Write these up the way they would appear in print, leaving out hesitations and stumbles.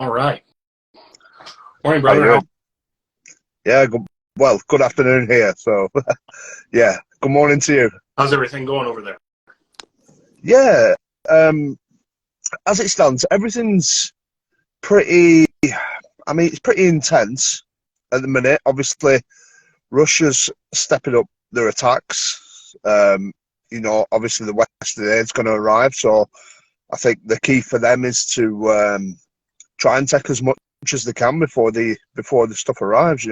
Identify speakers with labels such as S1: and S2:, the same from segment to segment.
S1: All right. Morning,
S2: How you
S1: brother.
S2: doing? Yeah, good afternoon here. So, yeah, good morning to you.
S1: How's everything going over there?
S2: Yeah, um, as it stands, everything's pretty, it's pretty intense at the minute. Obviously, Russia's stepping up their attacks. Obviously the Western aid's going to arrive, so I think the key for them is to try and take as much as they can before the stuff arrives.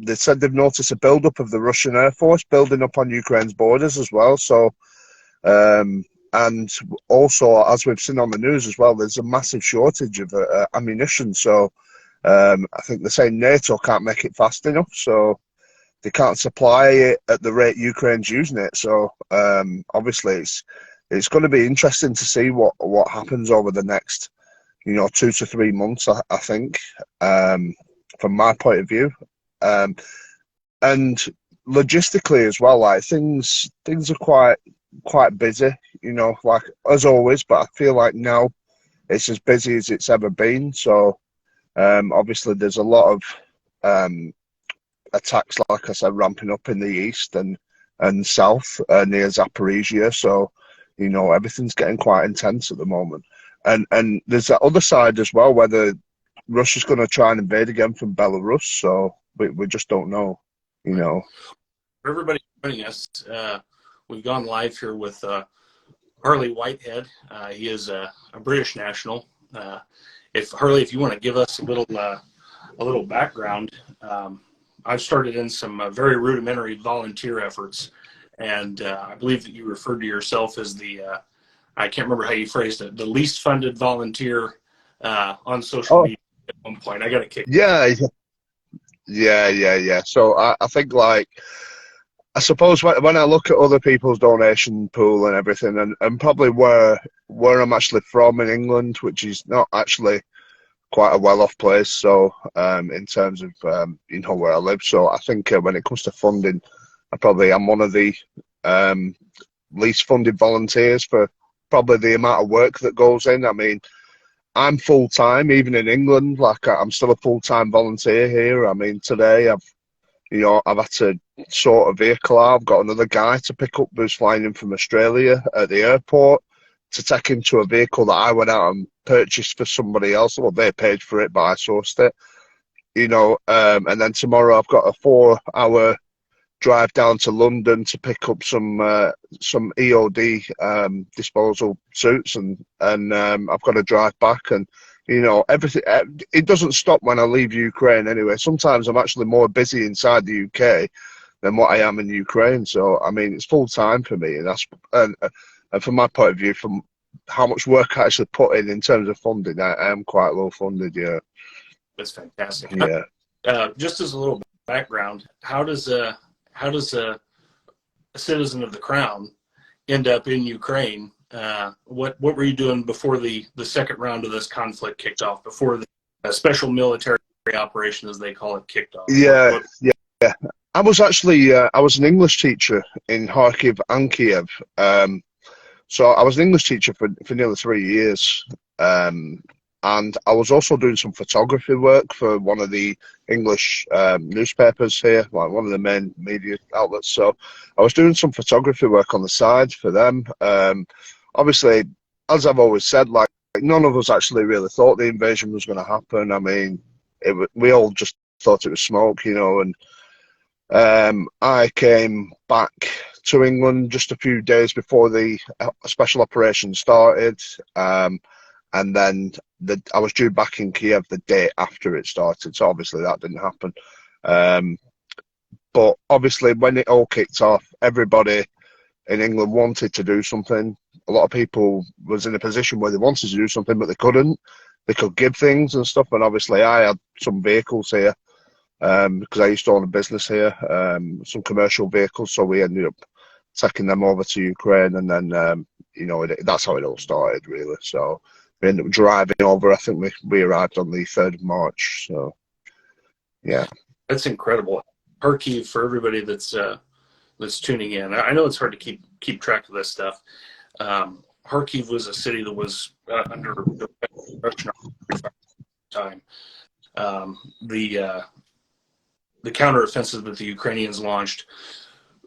S2: They said they've noticed a build-up of the Russian Air Force building up on Ukraine's borders as well. So, and also, as we've seen on the news as well, there's a massive shortage of ammunition. So, I think they're saying NATO can't make it fast enough, so they can't supply it at the rate Ukraine's using it. So, obviously, it's going to be interesting to see what happens over the next 2 to 3 months. I think. From my point of view, um, and logistically as well, like things are quite busy, like as always. But I feel like now it's as busy as it's ever been. So obviously there's a lot of attacks, like I said, ramping up in the east and south near Zaporizhia. So everything's getting quite intense at the moment. And there's that other side as well, where Russia's going to try and invade again from Belarus, so we just don't know, you
S1: Right.
S2: know.
S1: For everybody joining us, we've gone live here with Harley Whitehead. He is a British national. If Harley, if you want to give us a little background, I've started in some very rudimentary volunteer efforts, and I believe that you referred to yourself as I can't remember how you phrased it, the least funded volunteer on social
S2: Oh,
S1: media at one point. I got a kick.
S2: yeah, yeah. So I think, like, I suppose when I look at other people's donation pool and everything, and probably where I'm actually from in England, which is not actually quite a well-off place. So in terms of where I live, so I think when it comes to funding, I probably am one of the um, least funded volunteers for probably the amount of work that goes in. I mean, I'm full time, even in England. Like, I'm still a full time volunteer here. I mean, today I've had to sort a vehicle out. I've got another guy to pick up who's flying in from Australia at the airport to take him to a vehicle that I went out and purchased for somebody else. Well, they paid for it, but I sourced it. And then tomorrow I've got a 4 hour drive down to London to pick up some EOD disposal suits, and I've got to drive back, and everything. It doesn't stop when I leave Ukraine anyway. Sometimes I'm actually more busy inside the UK than what I am in Ukraine. So I mean, it's full time for me, and from my point of view, from how much work I actually put in terms of funding, I am quite low funded. Yeah,
S1: That's fantastic.
S2: yeah.
S1: Just as a little background, how does a citizen of the Crown end up in Ukraine? What were you doing before the second round of this conflict kicked off? Before the special military operation, as they call it, kicked off?
S2: Yeah, yeah. I was actually I was an English teacher in Kharkiv and Kiev. So I was an English teacher for nearly 3 years. And I was also doing some photography work for one of the English newspapers here, like one of the main media outlets. So I was doing some photography work on the side for them. Obviously, as I've always said, like, none of us actually really thought the invasion was going to happen. I mean, we all just thought it was smoke, and I came back to England just a few days before the special operation started, and then I was due back in Kiev the day after it started. So obviously that didn't happen. But obviously, when it all kicked off, everybody in England wanted to do something. A lot of people was in a position where they wanted to do something, but they couldn't. They could give things and stuff, and obviously I had some vehicles here. Because I used to own a business here, some commercial vehicles, so we ended up taking them over to Ukraine, and then that's how it all started, really. So we ended up driving over. I think we arrived on the 3rd of March. So yeah,
S1: That's incredible. Kharkiv, for everybody that's tuning in, I know it's hard to keep track of this stuff. Kharkiv was a city that was under the Russian the counteroffensive that the Ukrainians launched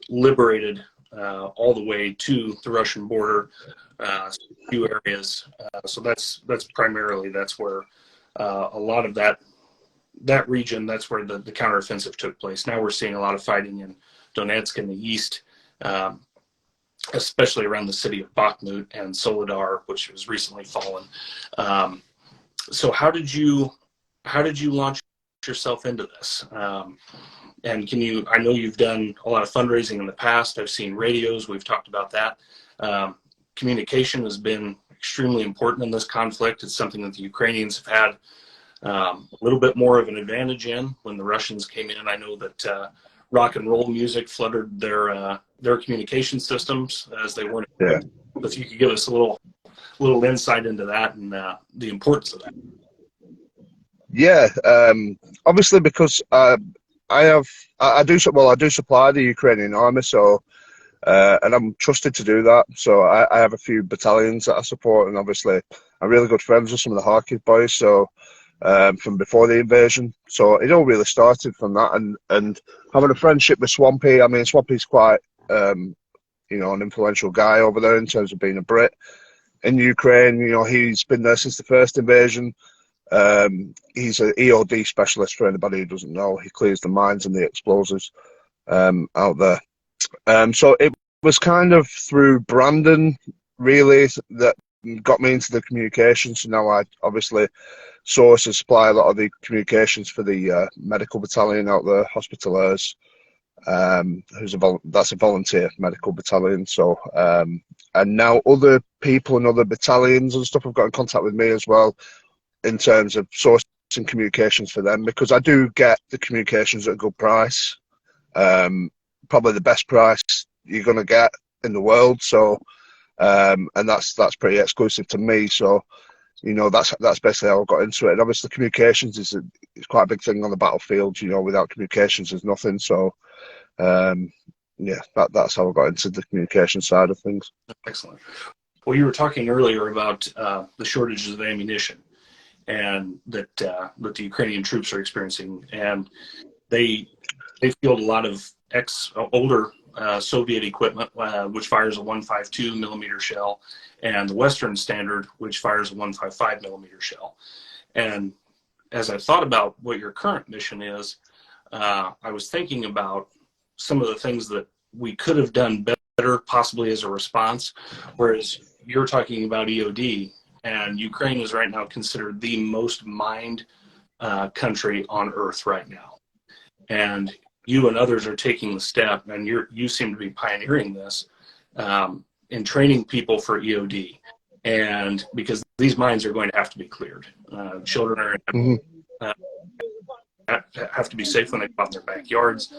S1: liberated all the way to the Russian border, a few areas. So that's primarily, that's where a lot of that region, that's where the counteroffensive took place. Now we're seeing a lot of fighting in Donetsk in the east, especially around the city of Bakhmut and Soledar, which has recently fallen. So how did you launch yourself into this? And I know you've done a lot of fundraising in the past. I've seen radios. We've talked about that. Communication has been extremely important in this conflict. It's something that the Ukrainians have had a little bit more of an advantage in. When the Russians came in, I know that rock and roll music flooded their communication systems as they weren't.
S2: Yeah.
S1: If you could give us a little insight into that and the importance of that.
S2: Yeah, obviously because I do supply the Ukrainian army, so and I'm trusted to do that. So I have a few battalions that I support, and obviously I'm really good friends with some of the Harley boys. So from before the invasion, so it all really started from that, and having a friendship with Swampy. I mean, Swampy's quite an influential guy over there in terms of being a Brit in Ukraine. You know, he's been there since the first invasion. He's an EOD specialist, for anybody who doesn't know. He clears the mines and the explosives out there. So it was kind of through Brandon, really, that got me into the communications. So now I obviously source and supply a lot of the communications for the medical battalion out there, Hospitaliers, that's a volunteer medical battalion. So and now other people in other battalions and stuff have got in contact with me as well, in terms of sourcing communications for them, because I do get the communications at a good price, probably the best price you're going to get in the world. So, and that's pretty exclusive to me. So, you know, that's basically how I got into it. And obviously, communications is quite a big thing on the battlefield. You know, without communications, there's nothing. So, yeah, that's how I got into the communication side of things.
S1: Excellent. Well, you were talking earlier about the shortages of ammunition, and that the Ukrainian troops are experiencing, and they field a lot of older Soviet equipment, which fires a 152 millimeter shell, and the Western standard, which fires a 155 millimeter shell. And as I thought about what your current mission is, I was thinking about some of the things that we could have done better, possibly as a response, whereas you're talking about EOD. And Ukraine is right now considered the most mined country on earth right now. And you and others are taking the step, and you seem to be pioneering this in training people for EOD. And because these mines are going to have to be cleared. Children are have to be safe when they go out in their backyards,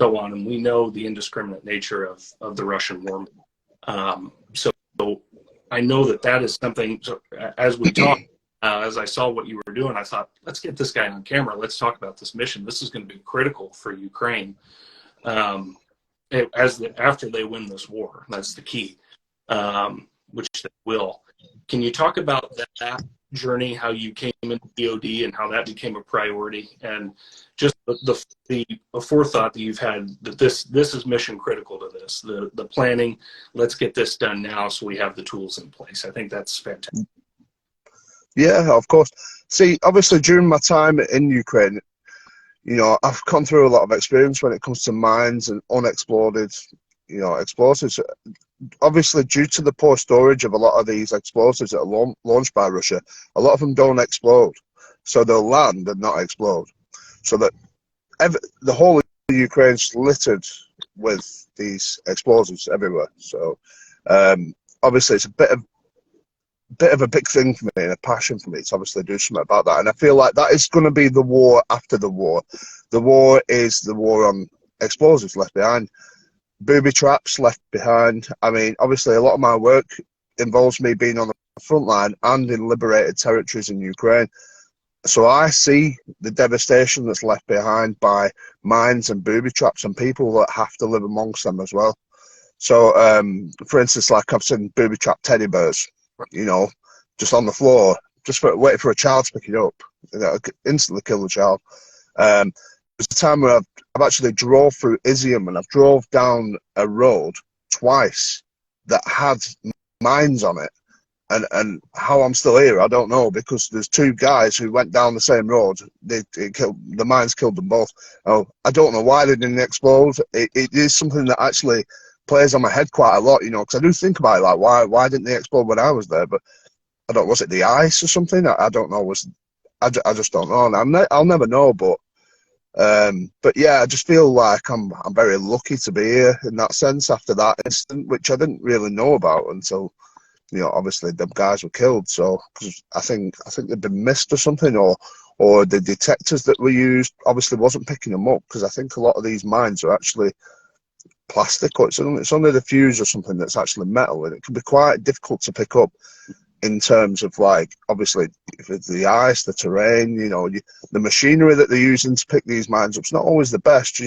S1: so on. And we know the indiscriminate nature of the Russian war. So I know that is something. So as we talk, as I saw what you were doing, I thought, let's get this guy on camera. Let's talk about this mission. This is going to be critical for Ukraine after they win this war. That's the key, which they will. Can you talk about that journey, how you came into DoD and how that became a priority, and just the forethought that you've had that this is mission critical to this, the planning. Let's get this done now so we have the tools in place. I think that's fantastic.
S2: Yeah, of course. See, obviously during my time in Ukraine, you know, I've gone through a lot of experience when it comes to mines and unexploded, you know, explosives. Obviously, due to the poor storage of a lot of these explosives that are launched by Russia, a lot of them don't explode. So they'll land and not explode. So that the whole of Ukraine's littered with these explosives everywhere. So obviously, it's a bit of a big thing for me and a passion for me to obviously do something about that. And I feel like that is going to be the war after the war. The war is the war on explosives left behind. Booby traps left behind. I mean, obviously, a lot of my work involves me being on the front line and in liberated territories in Ukraine. So I see the devastation that's left behind by mines and booby traps and people that have to live amongst them as well. So, for instance, like I've seen booby trap teddy bears, you know, just on the floor, just waiting for a child to pick it up. instantly kill the child. There's a time where I've actually drove through Izium, and I've drove down a road twice that had mines on it. And how I'm still here, I don't know, because there's two guys who went down the same road. The mines killed them both. Oh, I don't know why they didn't explode. It is something that actually plays on my head quite a lot, because I do think about it, like why didn't they explode when I was there? But I don't. Was it the ice or something? I don't know. I just don't know. And I'll never know. But yeah, I just feel like I'm very lucky to be here in that sense after that incident, which I didn't really know about until. Obviously the guys were killed. So, cause I think they'd been missed or something, or the detectors that were used obviously wasn't picking them up, because I think a lot of these mines are actually plastic, or it's only the fuse or something that's actually metal, and it can be quite difficult to pick up in terms of, like, obviously if it's the ice, the terrain, the machinery that they're using to pick these mines up, it's not always the best,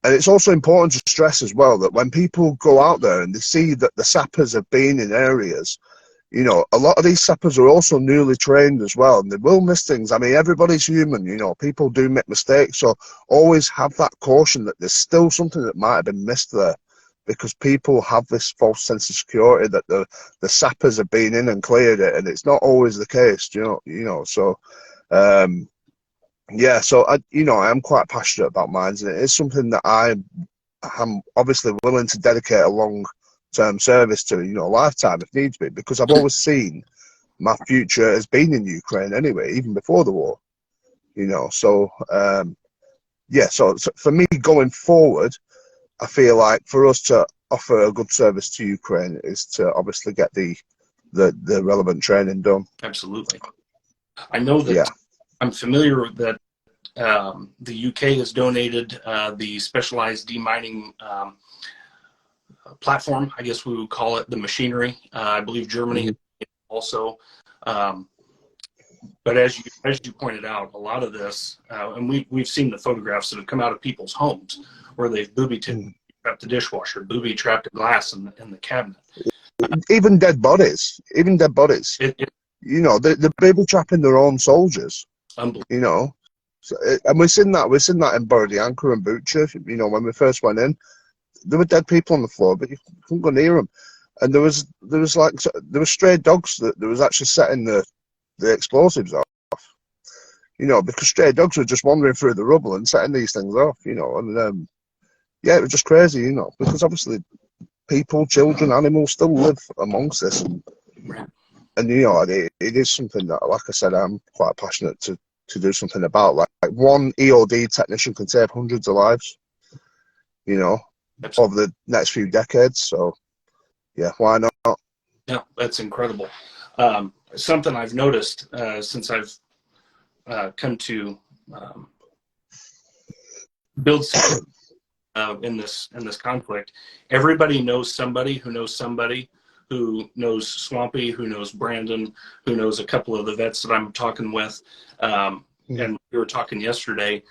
S2: and it's also important to stress as well that when people go out there and they see that the sappers have been in areas, a lot of these sappers are also newly trained as well, and they will miss things. I mean, everybody's human, people do make mistakes, so always have that caution that there's still something that might have been missed there, because people have this false sense of security that the sappers have been in and cleared it, and it's not always the case, so yeah, so I am quite passionate about mines, and it is something that I'm obviously willing to dedicate a long-term service to, a lifetime if needs be, because I've always seen my future as being in Ukraine anyway, even before the war, So yeah, so for me going forward, I feel like for us to offer a good service to Ukraine is to obviously get the relevant training done.
S1: Absolutely. I know that.
S2: Yeah.
S1: I'm familiar that the UK has donated the specialized demining platform, I guess we would call it, the machinery. I believe Germany also. But as you pointed out, a lot of this, and we've seen the photographs that have come out of people's homes where they've booby-trapped the dishwasher, booby-trapped the glass in the cabinet.
S2: Even dead bodies. They're booby-trapping their own soldiers.
S1: Unbelievable.
S2: So, and we've seen that in Borodianka and Bucha. When we first went in, there were dead people on the floor, but you couldn't go near them. And there was stray dogs that was actually setting the explosives off. Because stray dogs were just wandering through the rubble and setting these things off. And yeah, it was just crazy. Because obviously people, children, animals still live amongst this, and it is something that, like I said, I'm quite passionate to do something about. Like one EOD technician can save hundreds of lives, over the next few decades. So, yeah, why not?
S1: Yeah, that's incredible. Something I've noticed since I've come to build in this conflict, everybody knows somebody who knows somebody who knows Swampy, who knows Brandon, who knows a couple of the vets that I'm talking with. And we were talking yesterday.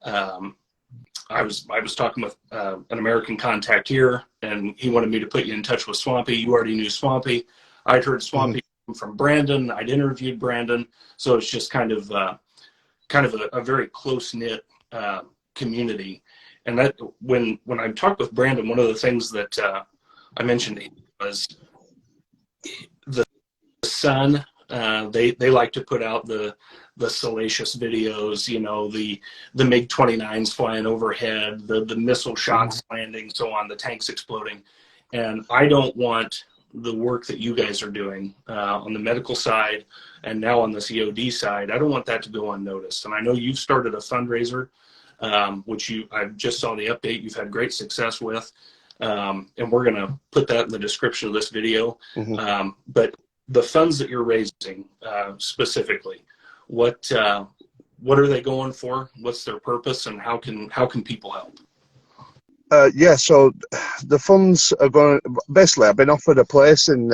S1: I was talking with an American contact here, and he wanted me to put you in touch with Swampy. You already knew Swampy. I'd heard Swampy from Brandon. I'd interviewed Brandon, so it's just kind of a very close knit community. And that when I talked with Brandon, one of the things that I mentioned was the sun. They like to put out the salacious videos, the MiG-29s flying overhead, the missile shots landing, so on, the tanks exploding. And I don't want the work that you guys are doing on the medical side and now on the COD side, I don't want that to go unnoticed. And I know you've started a fundraiser, which I just saw the update. You've had great success with, and we're going to put that in the description of this video. But the funds that you're raising specifically, what are they going for? What's their purpose, and how can people help?
S2: Yeah, so the funds are going. Basically, I've been offered a place in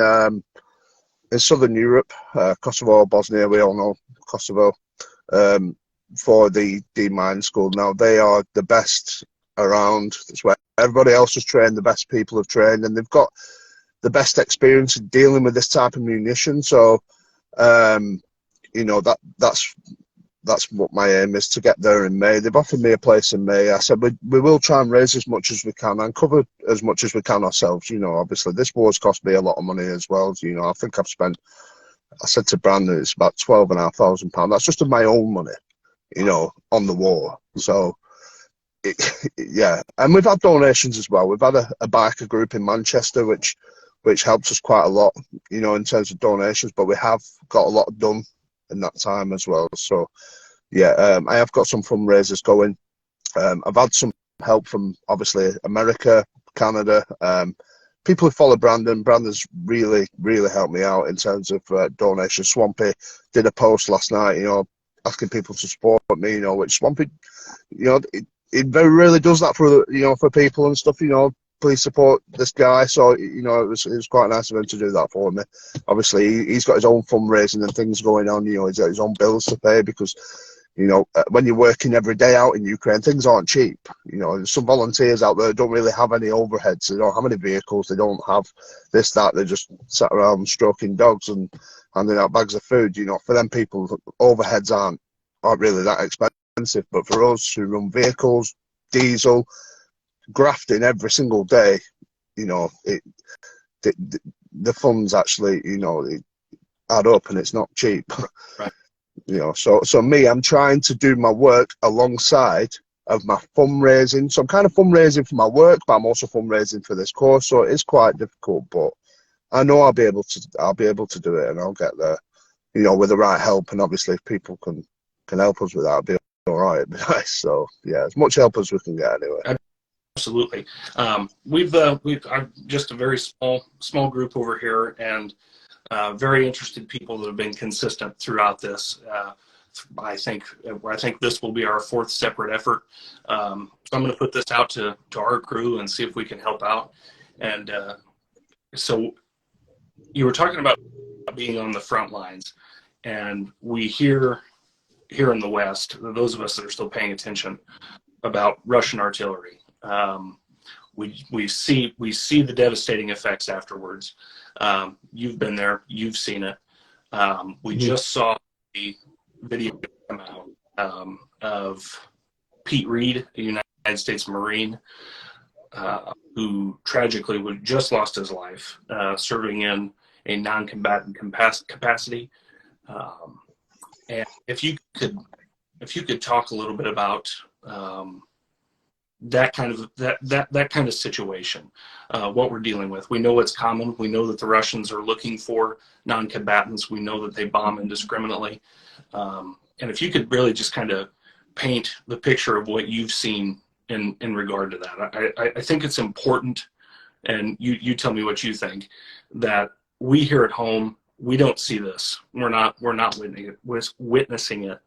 S2: Southern Europe, Kosovo, Bosnia. We all know Kosovo, for the D-Mine School. Now, they are the best around. It's where everybody else has trained, the best people have trained, and they've got the best experience in dealing with this type of munition. So, you know, that's what my aim is, to get there in May. They've offered me a place in May. I said we will try and raise as much as we can and cover as much as we can ourselves. You know, obviously this war's cost me a lot of money as well. You know, I think I've spent, I said to Brandon, it's about £12,500. That's just of my own money, you know, on the war. So, yeah. And we've had donations as well. We've had a biker group in Manchester, which helps us quite a lot, you know, in terms of donations. But we have got a lot done in that time as well. So, yeah, I have got some fundraisers going. I've had some help from, obviously, America, Canada, people who follow Brandon. Brandon's really, really helped me out in terms of donations. Swampy did a post last night, you know, asking people to support me, you know, which Swampy, you know, it very rarely does that for, you know, for people and stuff, you know, please support this guy. So, you know, it was quite nice of him to do that for me. Obviously, he's got his own fundraising and things going on, you know, he's got his own bills to pay because, you know, when you're working every day out in Ukraine, things aren't cheap. You know, there's some volunteers out there who don't really have any overheads. They don't have any vehicles. They don't have this, that. They just sat around stroking dogs and handing out bags of food. You know, for them people, overheads aren't really that expensive. But for us who run vehicles, diesel, grafting every single day, you know, the funds actually, you know, add up and it's not cheap.
S1: Right.
S2: You know, so me, I'm trying to do my work alongside of my fundraising. So I'm kind of fundraising for my work, but I'm also fundraising for this course. So it is quite difficult, but I know I'll be able to do it, and I'll get there. You know, with the right help, and obviously if people can help us with that, it'll be all right. It'd be nice. So yeah, as much help as we can get anyway.
S1: Absolutely. We've just a very small group over here, and very interested people that have been consistent throughout this. I think this will be our fourth separate effort. So I'm going to put this out to our crew and see if we can help out. And so you were talking about being on the front lines, and we hear here in the West, those of us that are still paying attention, about Russian artillery. We see the devastating effects afterwards. You've been there, you've seen it. We just saw the video come out of Pete Reed, a United States Marine, who tragically just lost his life serving in a non-combatant capacity. And if you could talk a little bit about that kind of situation, what we're dealing with. We know it's common. We know that the Russians are looking for non-combatants. We know that they bomb indiscriminately. And if you could really just kind of paint the picture of what you've seen in regard to that, I think it's important, and you tell me what you think, that we here at home, we don't see this. We're not witnessing it,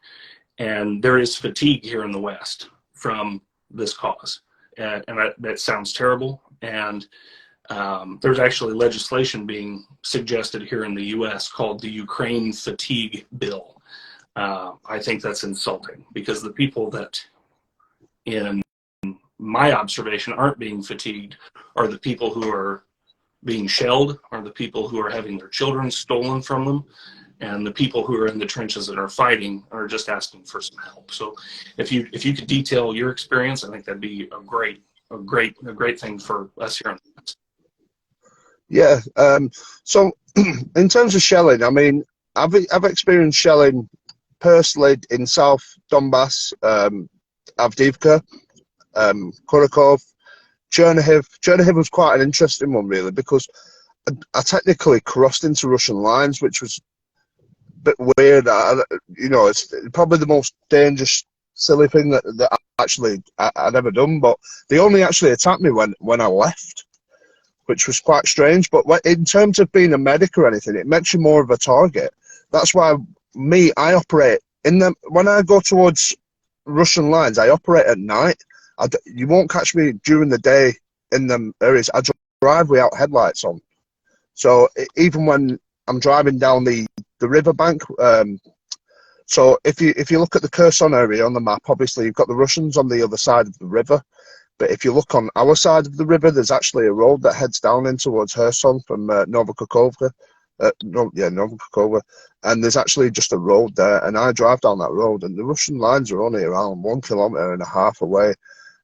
S1: and there is fatigue here in the West from this cause, and that sounds terrible. And there's actually legislation being suggested here in the U.S. called the Ukraine Fatigue Bill. I think that's insulting, because the people that, in my observation, aren't being fatigued are the people who are being shelled, are the people who are having their children stolen from them, and the people who are in the trenches that are fighting are just asking for some help. So if you could detail your experience, I think that'd be a great thing for us here.
S2: Yeah. So in terms of shelling, I mean, I've experienced shelling personally in South Donbass, Avdiivka, Kurakov, Chernihiv. Chernihiv was quite an interesting one, really, because I technically crossed into Russian lines, which was a bit weird. You know, it's probably the most dangerous, silly thing that I'd ever done. But they only actually attacked me when I left, which was quite strange. But in terms of being a medic or anything, it makes you more of a target. That's why I operate in them. When I go towards Russian lines, I operate at night. You won't catch me during the day in them areas. I drive without headlights on. So even when I'm driving down the riverbank, so if you look at the Kherson area on the map, obviously you've got the Russians on the other side of the river. But if you look on our side of the river, there's actually a road that heads down in towards Kherson from Novokhorovka. No, yeah, Novakova, and there's actually just a road there, and I drive down that road, and the Russian lines are only around 1.5 kilometers away,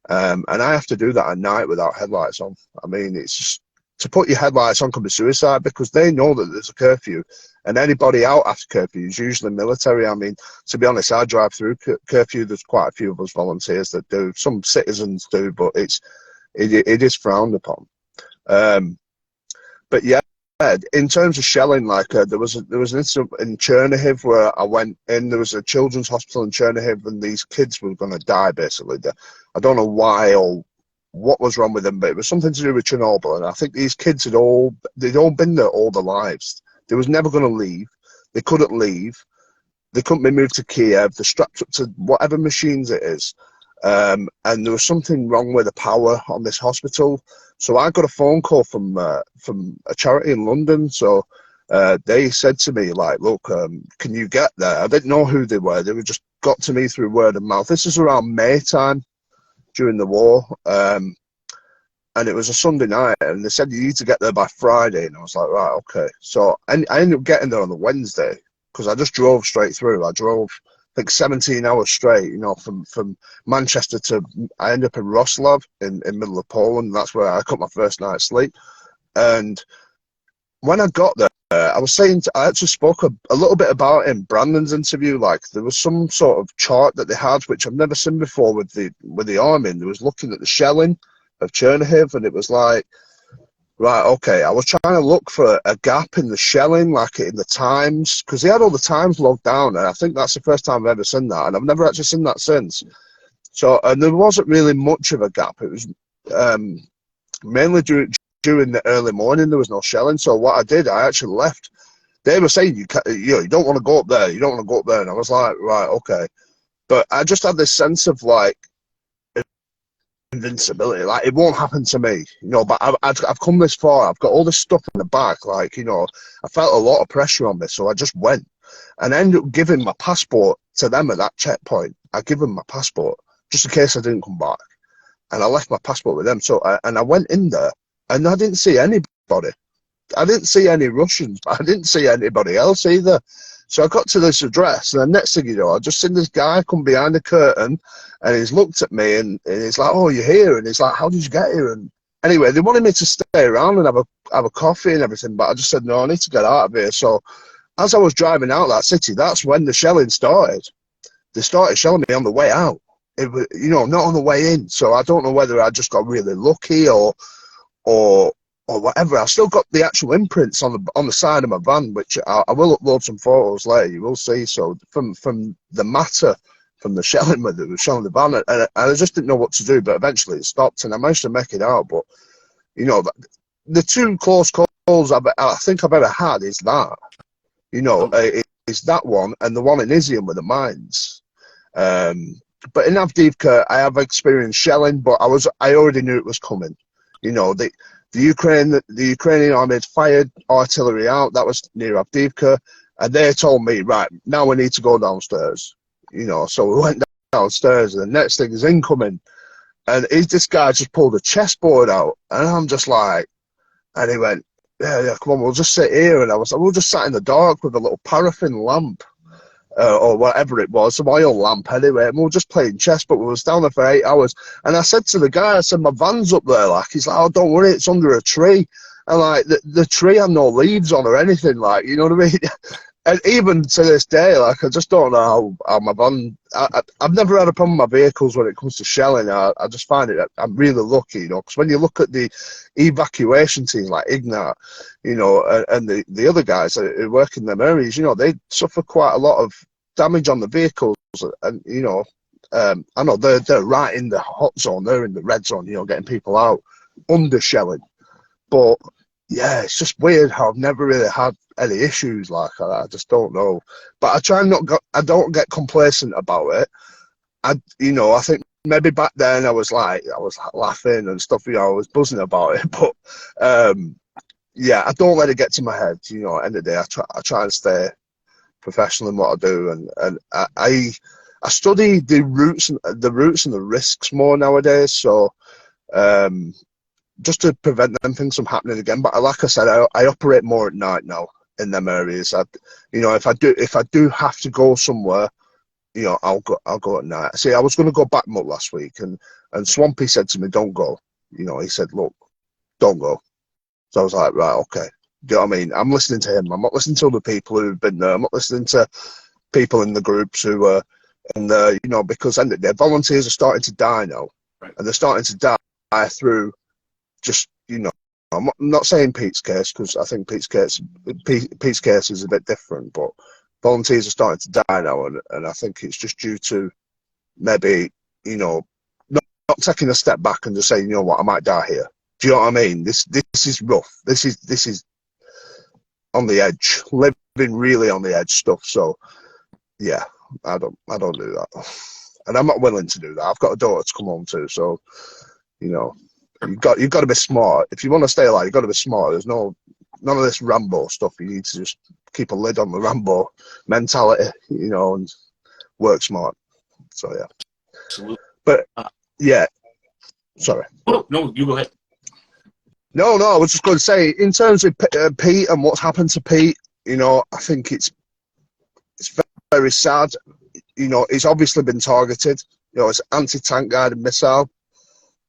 S2: and I have to do that at night without headlights on. I mean, it's just to put your headlights on can be suicide because they know that there's a curfew, and anybody out after curfew is usually military. I mean, to be honest, I drive through curfew. There's quite a few of us volunteers that do. Some citizens do, but it is frowned upon. But yeah, in terms of shelling, like there was an incident in Chernihiv where I went in. There was a children's hospital in Chernihiv, and these kids were going to die. Basically, I don't know why or what was wrong with them, but it was something to do with Chernobyl. And I think these kids they'd all been there all their lives. They was never going to leave. They couldn't leave. They couldn't be moved to Kiev. They're strapped up to whatever machines it is. And there was something wrong with the power on this hospital. So I got a phone call from a charity in London. So they said to me, like, look, can you get there? I didn't know who they were. They were just got to me through word of mouth. This is around May time during the war. And it was a Sunday night, and they said you need to get there by Friday. And I was like, right, okay. So I ended up getting there on the Wednesday because I just drove straight through. I drove, I think, 17 hours straight, from Manchester to, I ended up in Wrocław in middle of Poland. That's where I got my first night's sleep. And when I got there, I was saying, I actually spoke a little bit about it in Brandon's interview. Like there was some sort of chart that they had, which I've never seen before with the army. And they was looking at the shelling of Chernihiv, and it was like, right, okay. I was trying to look for a gap in the shelling, like in the times, because they had all the times logged down, and I think that's the first time I've ever seen that, and I've never actually seen that since. So, and there wasn't really much of a gap. It was mainly during the early morning. There was no shelling. So what I did, I actually left. They were saying you don't want to go up there. You don't want to go up there, and I was like, right, okay. But I just had this sense of like invincibility, like it won't happen to me, but I've come this far, I've got all this stuff in the back, like, I felt a lot of pressure on me, so I just went and ended up giving my passport to them at that checkpoint. I give them my passport just in case I didn't come back, and I left my passport with them. So and I went in there and I didn't see anybody. I didn't see any Russians, but I didn't see anybody else either. So I got to this address, and the next thing you know, I just seen this guy come behind the curtain, and he's looked at me, and he's like, "Oh, you're here?" And he's like, "How did you get here?" And anyway, they wanted me to stay around and have a coffee and everything, but I just said, "No, I need to get out of here." So as I was driving out that city, that's when the shelling started. They started shelling me on the way out. It was, not on the way in. So I don't know whether I just got really lucky or whatever. I still got the actual imprints on the side of my van, which I will upload some photos later. You will see. So from the matter, from the shelling that was shelling the van, and I just didn't know what to do. But eventually it stopped, and I managed to make it out. But the two close calls I think I've ever had is that, is that one and the one in Izium with the mines. But in Avdiivka, I have experienced shelling, but I already knew it was coming. The Ukrainian army had fired artillery out. That was near Avdiivka, and they told me, right, now we need to go downstairs. So we went downstairs, and the next thing is incoming, and this guy just pulled a chessboard out, and I'm just like, and he went, yeah, come on, we'll just sit here, and I was like, we'll just sat in the dark with a little paraffin lamp. Or whatever it was, some oil lamp anyway, and we were just playing chess, but we was down there for 8 hours. And I said to the guy, I said, my van's up there, like, he's like, oh, don't worry, it's under a tree. And like, the tree had no leaves on or anything, like, you know what I mean? And even to this day, like, I just don't know how my van, I've never had a problem with my vehicles when it comes to shelling. I just find it, I'm really lucky, because when you look at the evacuation teams like Ignat, and the other guys who work in them areas, they suffer quite a lot of damage on the vehicles, and I know they're right in the hot zone, they're in the red zone, getting people out under shelling. But yeah, it's just weird how I've never really had any issues like that. I just don't know. But I try I don't get complacent about it. I think maybe back then I was laughing and stuff, I was buzzing about it. But yeah, I don't let it get to my head. At the end of the day, I try and stay professional in what I do, and I study the roots and the risks more nowadays. So just to prevent them things from happening again. But like I said, I operate more at night now. in them areas. If I do have to go somewhere, I'll go at night. See, I was going to go back mutt last week, and Swampy said to me, "Don't go." He said, "Look, don't go." So I was like, right, okay. Do you know what I mean? I'm listening to him. I'm not listening to other people who've been there. I'm not listening to people in the groups who are, and because their volunteers are starting to die now,
S1: Right.
S2: and they're starting to die through just, I'm not saying Pete's case, because I think Pete's case is a bit different, but volunteers are starting to die now, and I think it's just due to maybe, not taking a step back and just saying, you know what, I might die here. Do you know what I mean? This is rough. This is on the edge, living really on the edge stuff. So yeah, I don't do that, and I'm not willing to do that. I've got a daughter to come home to, so you've got to be smart. If you want to stay alive, you've got to be smart. There's none of this Rambo stuff. You need to just keep a lid on the Rambo mentality, and work smart. So yeah.
S1: Absolutely.
S2: But yeah, sorry.
S1: Oh, no, you go ahead.
S2: No, I was just going to say, in terms of Pete and what's happened to Pete, I think it's very sad. He's obviously been targeted. It's anti-tank guided missile.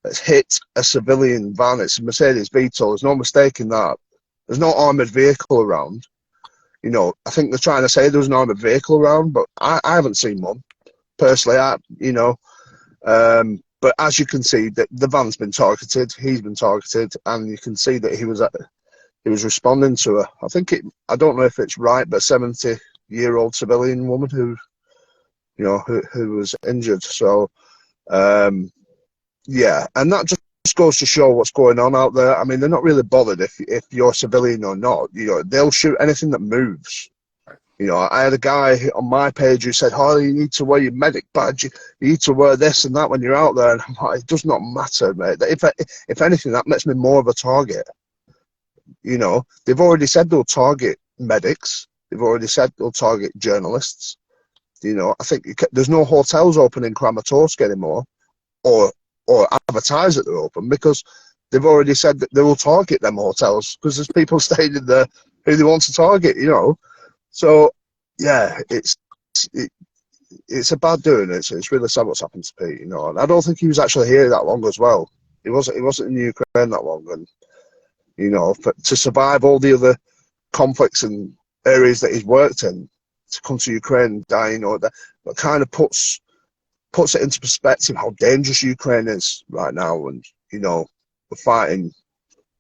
S2: It's hit a civilian van. It's a Mercedes Vito. There's no mistaking that. There's no armoured vehicle around. I think they're trying to say there was an armoured vehicle around, but I haven't seen one. Personally, but as you can see, the van's been targeted. He's been targeted, and you can see that he was responding to her. I don't know if it's right, but 70-year-old civilian woman who was injured. So, yeah, and that just goes to show what's going on out there. I mean, they're not really bothered if you're civilian or not. They'll shoot anything that moves. I had a guy on my page who said, "Harley, you need to wear your medic badge. You need to wear this and that when you're out there." And I'm like, it does not matter, mate. If anything, that makes me more of a target. They've already said they'll target medics. They've already said they'll target journalists. I think there's no hotels open in Kramatorsk anymore, or advertise that they're open, because they've already said that they will target them hotels because there's people staying in there who they want to target. So yeah, it's a bad doing. It's really sad what's happened to Pete. And I don't think he was actually here that long as well. He wasn't in Ukraine that long, and to survive all the other conflicts and areas that he's worked in, to come to Ukraine and die, that kind of puts it into perspective how dangerous Ukraine is right now. And we're fighting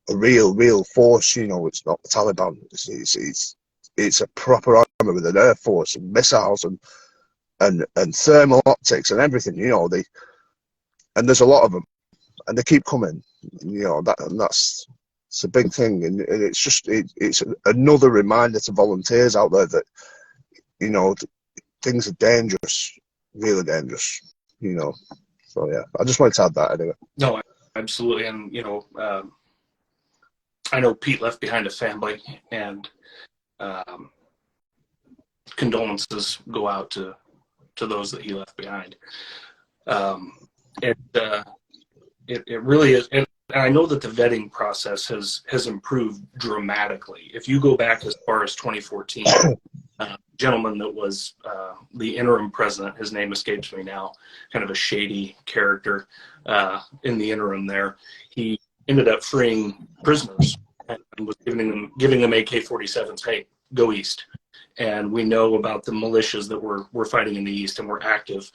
S2: a real force. It's not the Taliban. It's a proper army with an air force and missiles and thermal optics and everything. And there's a lot of them, and they keep coming. That's it's a big thing, and it's another reminder to volunteers out there that things are dangerous, really dangerous. So yeah, I just wanted to add that anyway.
S1: No, absolutely, and I know Pete left behind a family, and condolences go out to those that he left behind. It really is, and I know that the vetting process has improved dramatically. If you go back as far as 2014, gentleman that was the interim president, his name escapes me now, kind of a shady character in the interim there. He ended up freeing prisoners and was giving them AK-47s. Hey, go east. And we know about the militias that were fighting in the east and were active,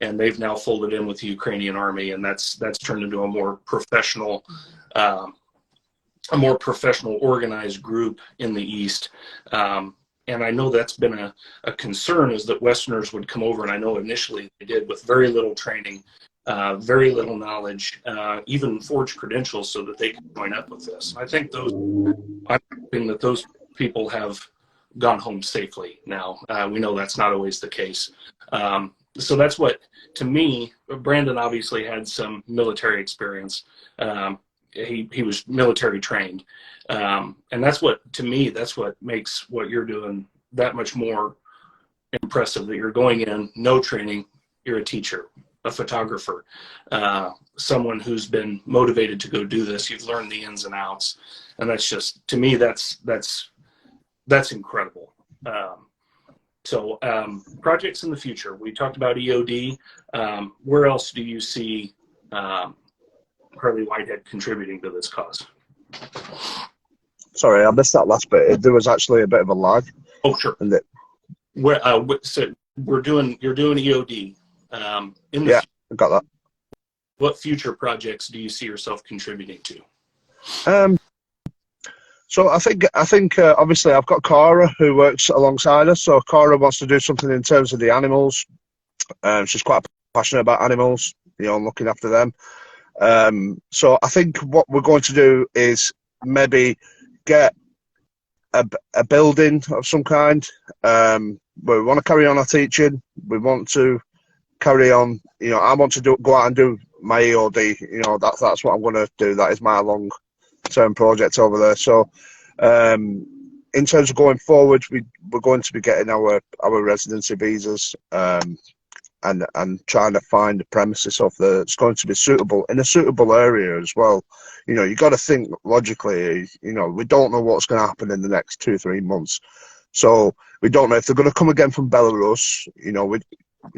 S1: and they've now folded in with the Ukrainian army, and that's turned into a more professional, organized group in the east. And I know that's been a concern, is that Westerners would come over, and I know initially they did, with very little training, very little knowledge, even forged credentials so that they could join up with this. I think I'm hoping that those people have gone home safely now. We know that's not always the case. So that's what, to me, Brandon obviously had some military experience. He was military trained. And that's what, to me, that's what makes what you're doing that much more impressive, that you're going in, no training, you're a teacher, a photographer, someone who's been motivated to go do this. You've learned the ins and outs. And that's just, to me, that's That's incredible. So projects in the future. We talked about EOD. Where else do you see Harley Whitehead contributing to this cause?
S2: Sorry, I missed that last bit. There was actually a bit of a lag.
S1: Oh, sure.
S2: And it,
S1: So you're doing EOD. In the
S2: yeah, I got that.
S1: What future projects do you see yourself contributing to?
S2: So I think obviously I've got Cara who works alongside us. So Cara wants to do something in terms of the animals. She's quite passionate about animals, and looking after them. So I think what we're going to do is maybe get a building of some kind. We want to carry on our teaching. We want to carry on. I want to go out and do my EOD. That's what I'm going to do. That is my long-term project over there. So, in terms of going forward, we're going to be getting our residency visas. And trying to find a premises that's going to be suitable in a suitable area as well. You got to think logically. We don't know what's going to happen in the next 2-3 months, so we don't know if they're going to come again from Belarus. We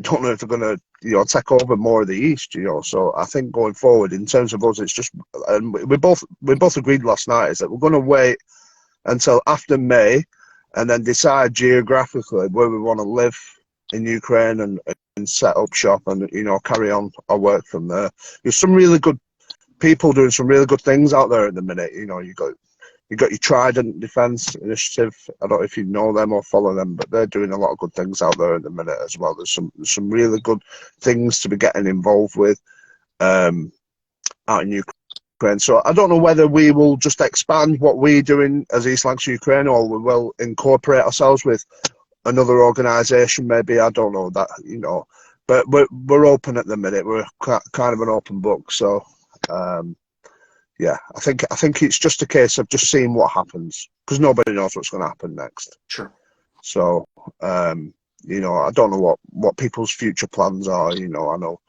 S2: don't know if they're going to take over more of the east. So I think going forward, in terms of us, it's just, and we both agreed last night, is that we're going to wait until after May, and then decide geographically where we want to live in Ukraine and set up shop and carry on our work from there. There's some really good people doing some really good things out there at the minute. You got your Trident Defence Initiative. I don't know if you know them or follow them, but they're doing a lot of good things out there at the minute as well. There's some really good things to be getting involved with out in Ukraine. So I don't know whether we will just expand what we're doing as East Lancs Ukraine, or we will incorporate ourselves with another organisation, maybe. I don't know that, but we're open at the minute. We're kind of an open book. So, yeah, I think it's just a case of just seeing what happens, because nobody knows what's going to happen next.
S1: Sure.
S2: So, I don't know what people's future plans are. I know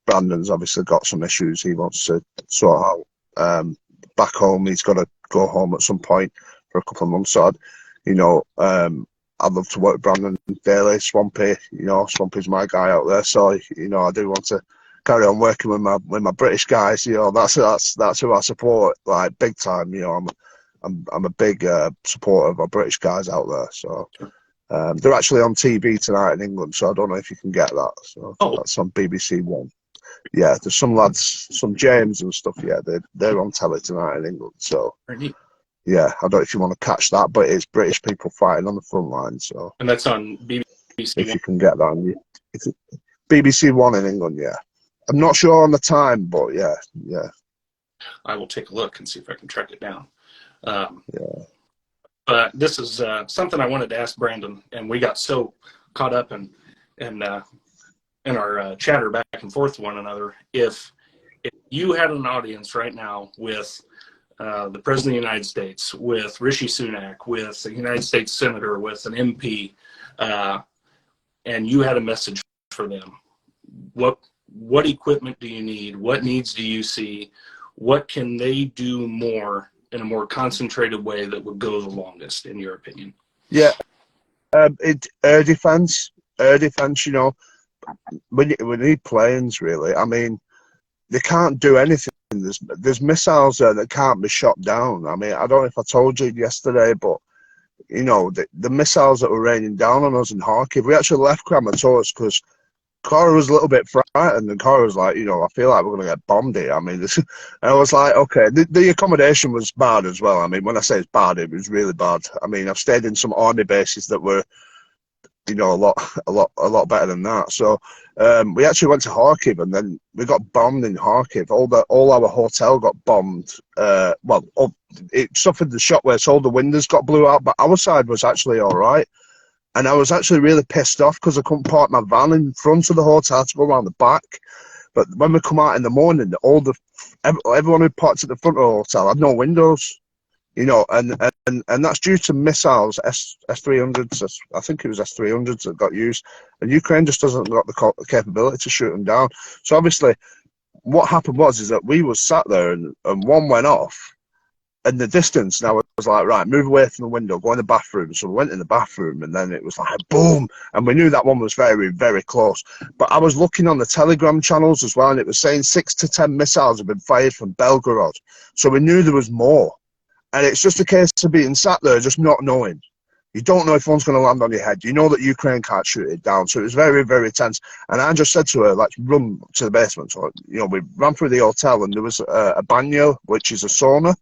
S2: Brandon's obviously got some issues he wants to sort out. Back home, he's got to go home at some point for a couple of months. So, I'd love to work with Brandon daily. Swampy, Swampy's my guy out there. So, I do want to carry on working with my British guys. That's who I support, like, big time. I'm a big supporter of our British guys out there. So, they're actually on TV tonight in England. So I don't know if you can get that. So that's on BBC One. Yeah, there's some lads, some James and stuff. Yeah, they're on telly tonight in England. So. Yeah, I don't know if you want to catch that, but it's British people fighting on the front line. So,
S1: and that's on BBC.
S2: If you can get that on BBC One in England, yeah. I'm not sure on the time, but yeah.
S1: I will take a look and see if I can track it down.
S2: Yeah.
S1: But this is something I wanted to ask Brandon, and we got so caught up in our chatter back and forth with one another. If you had an audience right now with the President of the United States, with Rishi Sunak, with a United States Senator, with an MP, and you had a message for them, what equipment do you need? What needs do you see? What can they do more in a more concentrated way that would go the longest, in your opinion? Yeah,
S2: air defense. We need planes, really. I mean, they can't do anything. There's missiles there that can't be shot down. I mean, I don't know if I told you yesterday, but the missiles that were raining down on us in Kharkiv, we actually left Kramatorsk because Cora was a little bit frightened, and Cora was like, I feel like we're going to get bombed here. I mean, I was like, okay, the accommodation was bad as well. I mean, when I say it's bad, it was really bad. I mean, I've stayed in some army bases that were, a lot better than that. So we actually went to Kharkiv, and then we got bombed in Kharkiv. All our hotel got bombed. It suffered the shockwaves. All the windows got blew out, but our side was actually all right. And I was actually really pissed off because I couldn't park my van in front of the hotel to go around the back. But when we come out in the morning, everyone who parked at the front of the hotel had no windows. And that's due to missiles, S-300s. I think it was S-300s that got used, and Ukraine just doesn't got the capability to shoot them down. So obviously, what happened is that we were sat there, and one went off, in the distance, and I was like, right, move away from the window, go in the bathroom. So we went in the bathroom, and then it was like, boom, and we knew that one was very, very close. But I was looking on the Telegram channels as well, and it was saying 6 to 10 missiles have been fired from Belgorod. So we knew there was more. And it's just a case of being sat there, just not knowing. You don't know if one's going to land on your head. You know that Ukraine can't shoot it down. So it was very, very tense. And I just said to her, let's run to the basement. So, you know, we ran through the hotel, and there was a baño, which is a sauna,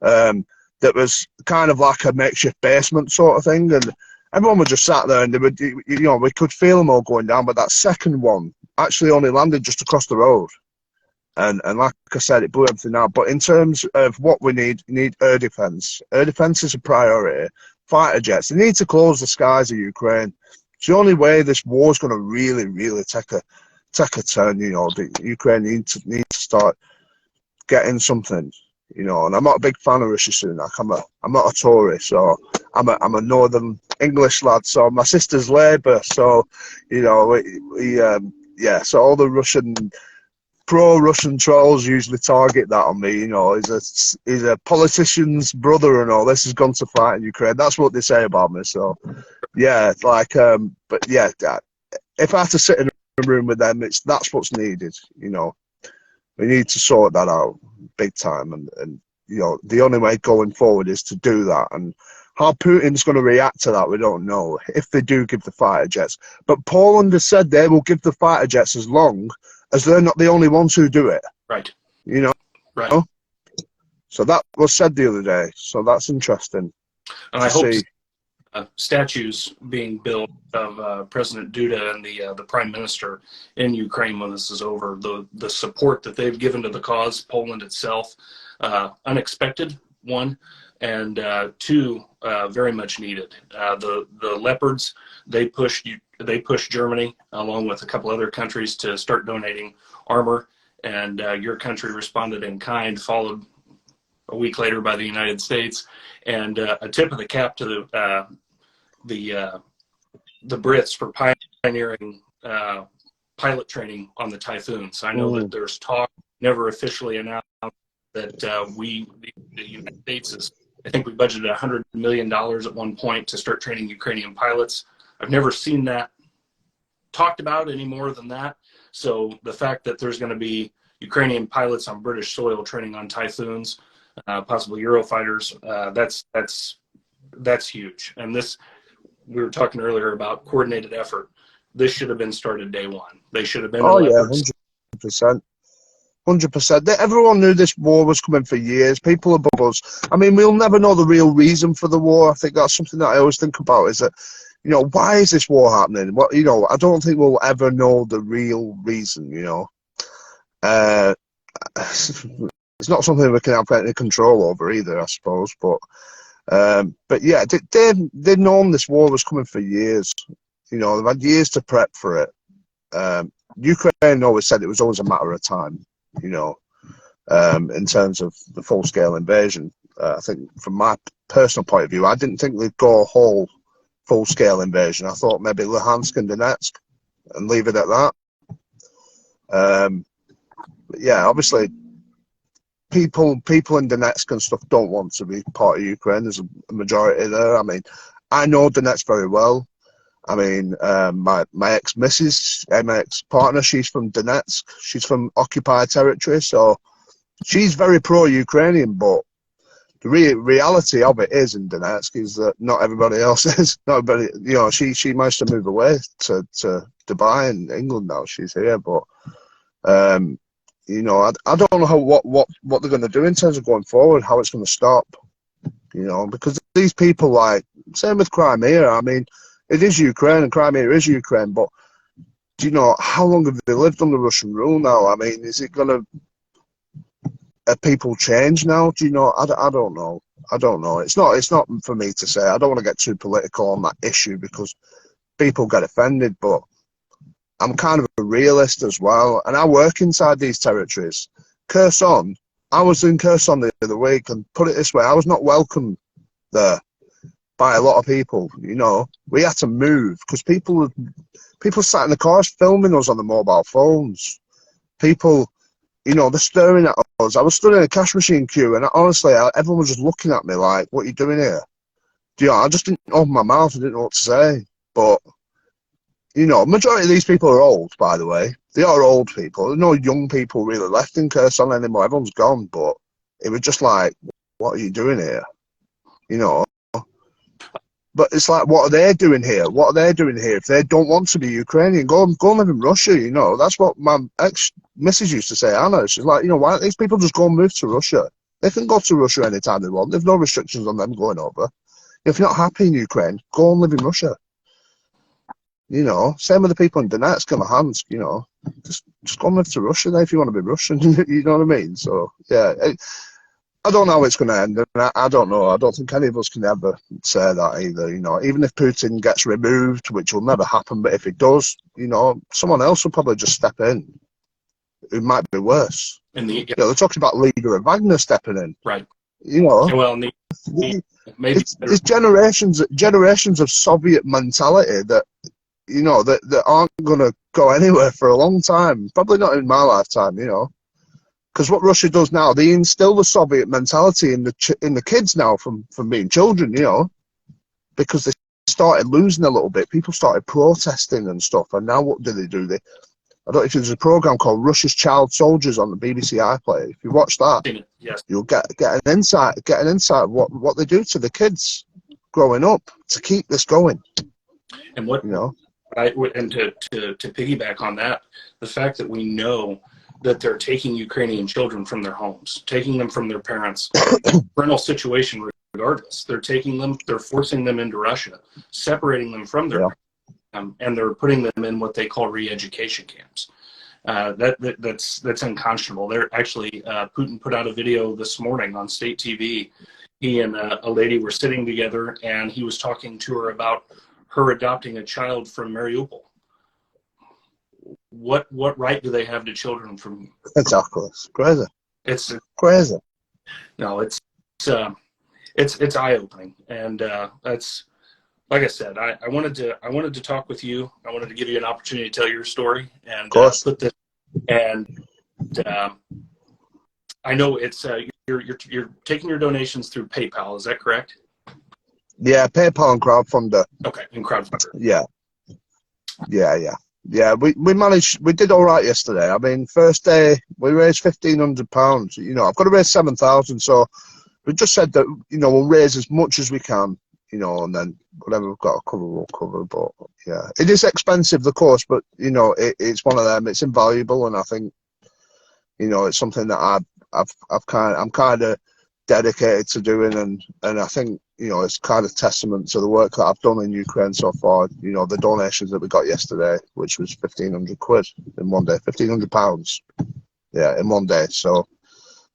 S2: that was kind of like a makeshift basement sort of thing. And everyone was just sat there, and they would, you know, we could feel them all going down. But that second one actually only landed just across the road. And like I said, it blew everything out. But in terms of what we need air defense. Air defense is a priority. Fighter jets. They need to close the skies of Ukraine. It's the only way this war is going to really, really take a turn. You know, the Ukraine need to start getting something. You know, and I'm not a big fan of Rishi Sunak. I'm not a Tory, so I'm a Northern English lad. So my sister's Labour. So, you know, yeah. So all the pro-Russian trolls usually target that on me. You know, he's a politician's brother and all this has gone to fight in Ukraine. That's what they say about me. So, yeah, like, but yeah, if I had to sit in a room with them, that's what's needed. You know, we need to sort that out big time, and you know, the only way going forward is to do that. And how Putin's going to react to that, we don't know. If they do give the fighter jets, but Poland has said they will give the fighter jets as long as they're not the only ones who do it.
S1: Right.
S2: You know?
S1: Right.
S2: So that was said the other day. So that's interesting.
S1: And I hope statues being built of President Duda and the Prime Minister in Ukraine when this is over. The support that they've given to the cause, Poland itself, unexpected, one, and two, very much needed. The Leopards, they pushed Germany along with a couple other countries to start donating armor, and your country responded in kind, followed a week later by the United States, and a tip of the cap to the Brits for pioneering pilot training on the Typhoons. I know that there's talk, never officially announced, that the United States is, I think we budgeted $100 million at one point to start training Ukrainian pilots. I've never seen that talked about any more than that. So the fact that there's going to be Ukrainian pilots on British soil training on Typhoons, possibly Eurofighters, that's huge. And this, we were talking earlier about coordinated effort. This should have been started day one. They should have been.
S2: Oh yeah, 100%. 100%. Everyone knew this war was coming for years. People above us. I mean, we'll never know the real reason for the war. I think that's something that I always think about, is that, you know, why is this war happening? What, you know, I don't think we'll ever know the real reason, you know. It's not something we can have any control over either, I suppose. But yeah, they've known this war was coming for years. You know, they've had years to prep for it. Ukraine always said it was always a matter of time, you know, in terms of the full-scale invasion. I think from my personal point of view, I didn't think they'd go a whole full-scale invasion. I thought maybe Luhansk and Donetsk and leave it at that. But yeah, obviously, people in Donetsk and stuff don't want to be part of Ukraine. There's a majority there. I mean, I know Donetsk very well. I mean, my ex-missus, my ex-partner, she's from Donetsk. She's from occupied territory, so she's very pro-Ukrainian, but the reality of it is in Donetsk is that not everybody else is. Not everybody, you know, she managed to move away to Dubai and England now. She's here, but you know, I don't know what they're going to do in terms of going forward, how it's going to stop, you know, because these people, like, same with Crimea. I mean, it is Ukraine and Crimea is Ukraine, but do you know how long have they lived under Russian rule now? I mean, is it going to, have people change now? Do you know? I don't know. I don't know. It's not for me to say. I don't want to get too political on that issue because people get offended, but I'm kind of a realist as well, and I work inside these territories. Kherson, I was in Kherson the other week, and put it this way, I was not welcome there by a lot of people. You know, we had to move because people sat in the cars filming us on the mobile phones. People, you know, they're staring at I was stood in a cash machine queue, and honestly, everyone was just looking at me like, "What are you doing here?" I just didn't open my mouth. I didn't know what to say. But majority of these people are old, by the way. They are old people. There's no young people really left in Kherson anymore. Everyone's gone. But it was just like, "What are you doing here?" You know. But it's like, what are they doing here? What are they doing here? If they don't want to be Ukrainian, go and live in Russia, That's what my ex-missus used to say, Anna. She's like, why don't these people just go and move to Russia? They can go to Russia anytime they want. There's no restrictions on them going over. If you're not happy in Ukraine, go and live in Russia. Same with the people in Donetsk and Luhansk, just go and live to Russia there if you want to be Russian, you know what I mean? So, yeah. I don't know how it's going to end, and I don't know. I don't think any of us can ever say that either. Even if Putin gets removed, which will never happen, but if it does, someone else will probably just step in. It might be worse. They're talking about leader of Wagner stepping in.
S1: Right.
S2: Well,
S1: maybe
S2: it's generations of Soviet mentality that that aren't going to go anywhere for a long time. Probably not in my lifetime. Because what Russia does now, they instill the Soviet mentality in the kids now from being children, because they started losing a little bit. People started protesting and stuff, and now what do? I don't know if there's a program called Russia's Child Soldiers on the BBC iPlayer. If you watch that,
S1: yes,
S2: you'll get an insight of what they do to the kids growing up to keep this going.
S1: And and to piggyback on that, the fact that we know that they're taking Ukrainian children from their homes, taking them from their parents, parental situation regardless. They're taking them, they're forcing them into Russia, separating them from their parents, and they're putting them in what they call re-education camps. That's unconscionable. They're actually, Putin put out a video this morning on state TV. He and a lady were sitting together, and he was talking to her about her adopting a child from Mariupol. What right do they have to children from?
S2: Exactly, it's crazy.
S1: It's
S2: crazy.
S1: No, it's eye opening, and that's, like I said, I wanted to talk with you. I wanted to give you an opportunity to tell your story and put this. And I know it's you're taking your donations through PayPal. Is that correct?
S2: Yeah, PayPal and crowdfunder.
S1: Okay, and crowdfunder.
S2: Yeah. We managed. We did all right yesterday. I mean, first day we raised £1,500. I've got to raise 7,000, so we just said that we'll raise as much as we can. And then whatever we've got to cover, we'll cover. But yeah, it is expensive, the course, but it's one of them. It's invaluable, and I think it's something that I'm kind of dedicated to doing, and I think it's kind of testament to the work that I've done in Ukraine so far. The donations that we got yesterday, which was £1,500 in one day, £1,500, yeah, in one day. So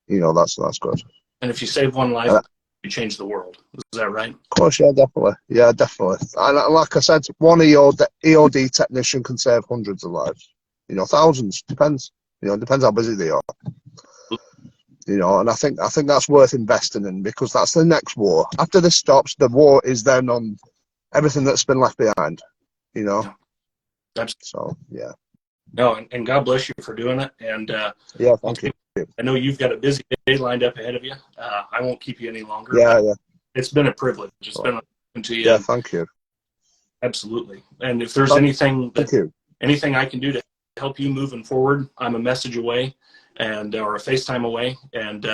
S2: that's good.
S1: And if you save one life, you change the world. Is that right? Of
S2: course, yeah, definitely. And like I said, one EOD technician can save hundreds of lives. Thousands. Depends. Depends how busy they are. And I think that's worth investing in, because that's the next war. After this stops, the war is then on everything that's been left behind. So yeah.
S1: No, and God bless you for doing it. And
S2: yeah, thank you.
S1: I know you've got a busy day lined up ahead of you. I won't keep you any longer.
S2: Yeah.
S1: It's been a privilege. It's been a pleasure to you.
S2: Yeah, thank you.
S1: Absolutely. And if there's anything I can do to help you moving forward, I'm a message away, or a FaceTime away, and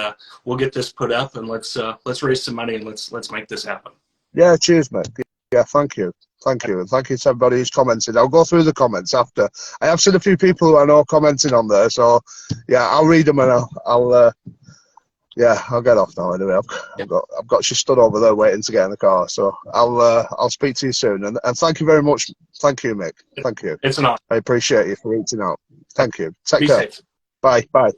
S1: we'll get this put up, and let's raise some money, and let's make this happen.
S2: Yeah, cheers, mate. Yeah, thank you. And thank you to everybody who's commented. I'll go through the comments after. I have seen a few people who I know commenting on there, so yeah, I'll read them, and I'll get off now anyway. I've got she stood over there waiting to get in the car, so I'll speak to you soon, and thank you very much. Thank you, Mick. Thank you.
S1: It's an honor.
S2: I appreciate you for reaching out. Thank you. Take
S1: Be
S2: care.
S1: safe.
S2: Bye.